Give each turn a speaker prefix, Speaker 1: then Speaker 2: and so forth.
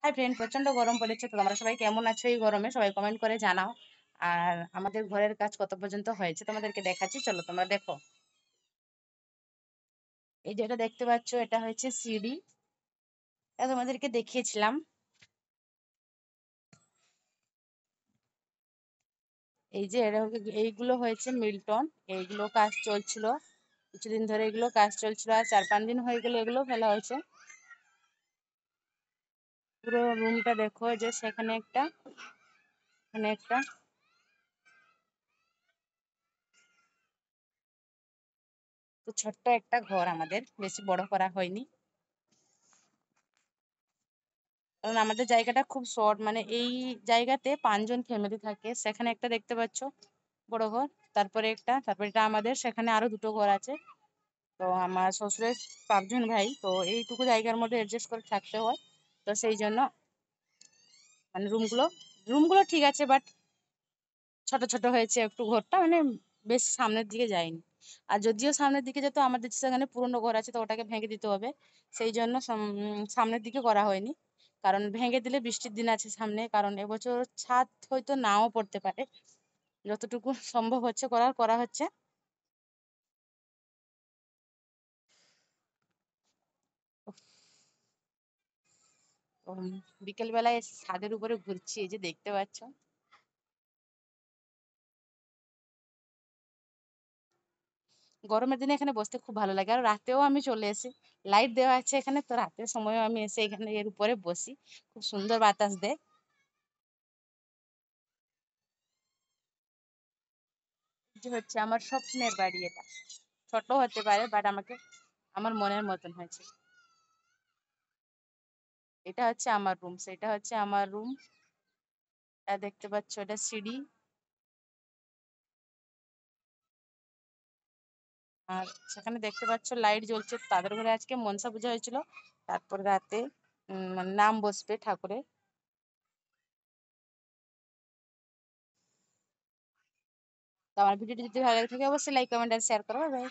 Speaker 1: Hi friend, প্রচন্ড গরম পড়েছে। তো তোমরা সবাই কেমন আছো এই গরমে? সবাই কমেন্ট করে জানাও। আর আমাদের ঘরের কাজ কত পর্যন্ত হয়েছে তোমাদেরকে দেখাচ্ছি, চলো তোমরা দেখো। এই যেটা দেখতে পাচ্ছ, এটা হচ্ছে সিঁড়ি। এটা তোমাদেরকে দেখিয়েছিলাম। এই যে এইগুলো হয়েছে মিল্টন। এইগুলো কাজ চলছিল কিছুদিন ধরে, এগুলো কাজ চলছিল, আর 4-5 দিন হয়ে গেলো এগুলো ফেলা হয়েছে। পুরো রুমটা দেখো, যে সেখানে একটা, এখানে একটা। তো ছোট্ট একটা ঘর, আমাদের বেশি বড় করা হয়নি, কারণ আমাদের জায়গাটা খুব শর্ট। মানে এই জায়গাতে 5 জন ফ্যামিলি থাকে। সেখানে একটা দেখতে পাচ্ছ বড় ঘর, তারপরে একটা, তারপরে এটা আমাদের, সেখানে আরো দুটো ঘর আছে। তো আমার শ্বশুরের 5 জন ভাই, তো এইটুকু জায়গার মধ্যে অ্যাডজাস্ট করে থাকতে হয়। তো সেই জন্য মানে রুমগুলো ঠিক আছে, বাট ছোট ছোট হয়েছে একটু ঘরটা, মানে বেশ সামনের দিকে যায়নি। আর যদিও সামনের দিকে যেত, আমাদের সেখানে পুরনো ঘর আছে, তো ওটাকে ভেঙে দিতে হবে। সেই জন্য সামনের দিকে করা হয়নি, কারণ ভেঙে দিলে বৃষ্টির দিন আছে সামনে, কারণ এবছর ছাদ হয়তো নাও পড়তে পারে। যতটুকু সম্ভব হচ্ছে করা হচ্ছে। বিকেল বেলায় ছাদের উপরে ঘুরছি, এই যে দেখতে পাচ্ছ। গরমের দিনে এখানে বসতে খুব ভালো লাগে, আর রাতেও আমি চলে এসি। লাইট দেওয়া আছে এখানে, তো রাতের সময়ও আমি এসে এখানে এর উপরে বসি। খুব সুন্দর বাতাস দেয়। যে হচ্ছে আমার স্বপ্নের বাড়ি এটা। ছোট হতে পারে, বাট আমাকে আমার মনের মতন হয়েছে। এটা হচ্ছে আমার রুম, সেটা হচ্ছে আমার রুম। দেখতে পাচ্ছ, এটা সিঁড়ি। আর সেখানে দেখতে পাচ্ছ লাইট জ্বলছে। তাদের ঘরে আজকে মনসা পূজা হয়েছিল, তারপর রাতে মানে নাম বসবে ঠাকুরের। তো আমার ভিডিওটি যদি ভালো লাগে থাকে, অবশ্যই লাইক, কমেন্ট আর শেয়ার করো। বাই।